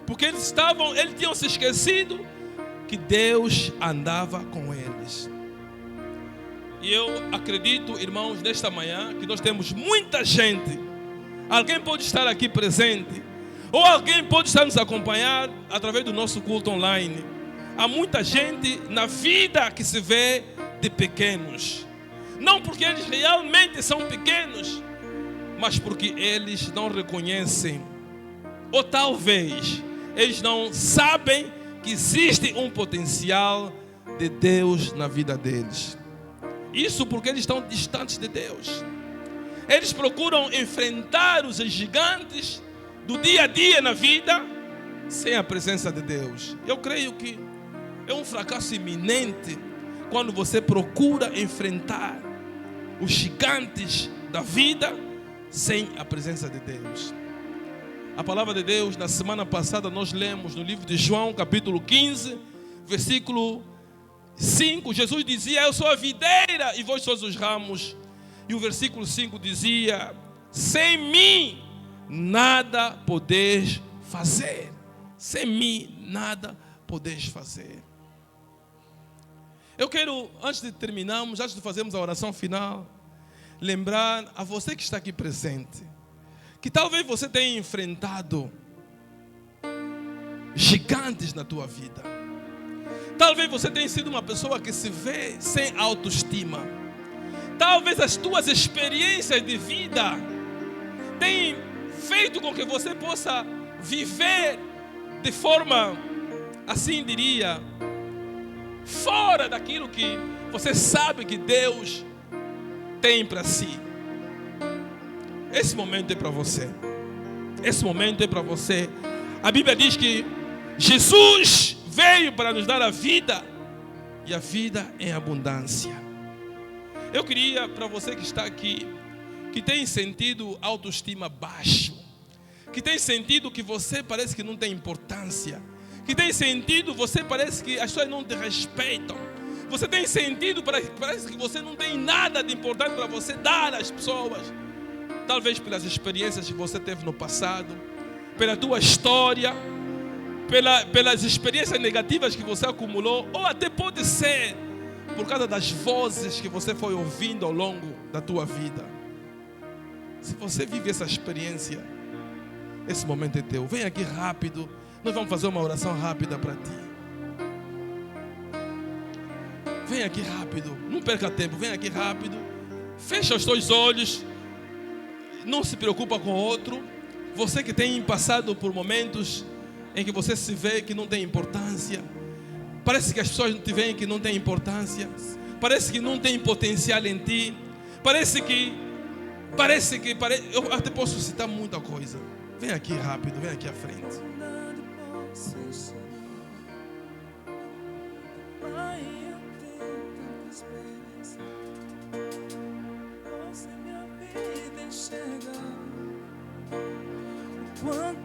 porque eles tinham se esquecido que Deus andava com eles. E eu acredito, irmãos, nesta manhã, que nós temos muita gente. Alguém pode estar aqui presente, ou alguém pode estar nos acompanhar através do nosso culto online. Há muita gente na vida que se vê de pequenos. Não porque eles realmente são pequenos, mas porque eles não reconhecem, ou talvez eles não sabem que existe um potencial de Deus na vida deles. Isso porque eles estão distantes de Deus. Eles procuram enfrentar os gigantes do dia a dia na vida sem a presença de Deus. Eu creio que é um fracasso iminente quando você procura enfrentar os gigantes da vida sem a presença de Deus. A palavra de Deus, na semana passada, nós lemos no livro de João, capítulo 15, versículo 5, Jesus dizia: eu sou a videira e vós sois os ramos. E o versículo 5 dizia: sem mim nada podeis fazer. Sem mim nada podeis fazer. Eu quero, antes de terminarmos, antes de fazermos a oração final, lembrar a você que está aqui presente, que talvez você tenha enfrentado gigantes na tua vida. Talvez você tenha sido uma pessoa que se vê sem autoestima. Talvez as tuas experiências de vida tenham feito com que você possa viver de forma, assim diria, fora daquilo que você sabe que Deus tem para si. Esse momento é para você. Esse momento é para você. A Bíblia diz que Jesus veio para nos dar a vida, e a vida em abundância. Eu queria, para você que está aqui, que tem sentido autoestima baixo, que tem sentido que você parece que não tem importância, que tem sentido você parece que as pessoas não te respeitam, você tem sentido, parece que você não tem nada de importante para você dar às pessoas, talvez pelas experiências que você teve no passado, pela tua história, pelas experiências negativas que você acumulou, ou até pode ser por causa das vozes que você foi ouvindo ao longo da tua vida. Se você vive essa experiência, esse momento é teu. Vem aqui rápido, nós vamos fazer uma oração rápida para ti. Vem aqui rápido, não perca tempo, vem aqui rápido. Fecha os teus olhos, não se preocupa com o outro. Você que tem passado por momentos em que você se vê que não tem importância, parece que as pessoas não te veem que não tem importância, parece que não tem potencial em ti, parece que eu até posso citar muita coisa. Vem aqui rápido, vem aqui à frente.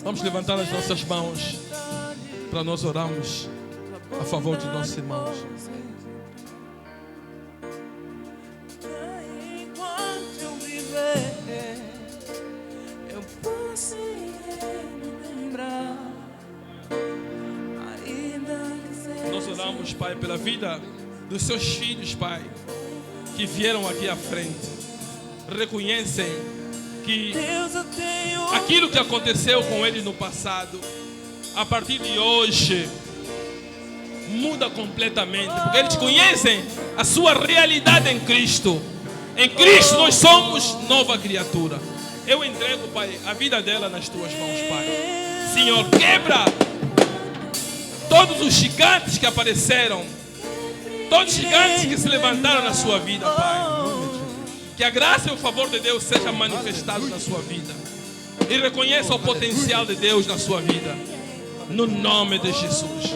Vamos levantar as nossas mãos para nós orarmos. a favor de nossos irmãos. Enquanto eu viver, eu posso me lembrar. Nós oramos, Pai, pela vida dos seus filhos, Pai, que vieram aqui à frente. Reconhecem que aquilo que aconteceu com eles no passado, a partir de hoje, muda completamente, porque eles conhecem a sua realidade em Cristo. Em Cristo nós somos nova criatura. Eu entrego, Pai, a vida dela nas tuas mãos, Pai. Senhor, quebra todos os gigantes que apareceram, todos os gigantes que se levantaram na sua vida, Pai. Que a graça e o favor de Deus seja manifestado na sua vida. E reconheça o potencial de Deus na sua vida. No nome de Jesus.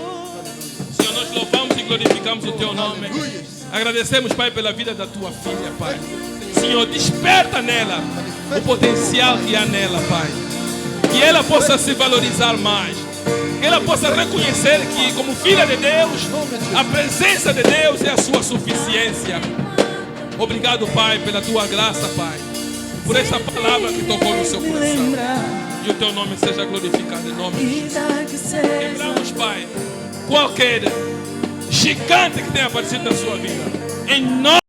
Senhor, nós louvamos e glorificamos o Teu nome. Agradecemos, Pai, pela vida da Tua filha, Pai. Senhor, desperta nela o potencial que há nela, Pai. Que ela possa se valorizar mais. Que ela possa reconhecer que, como filha de Deus, a presença de Deus é a sua suficiência. Obrigado, Pai, pela Tua graça, Pai. Por essa palavra que tocou no seu coração. E o Teu nome seja glorificado em nome de Jesus. Quebramos, Pai, qualquer gigante que tenha aparecido na sua vida. Em nome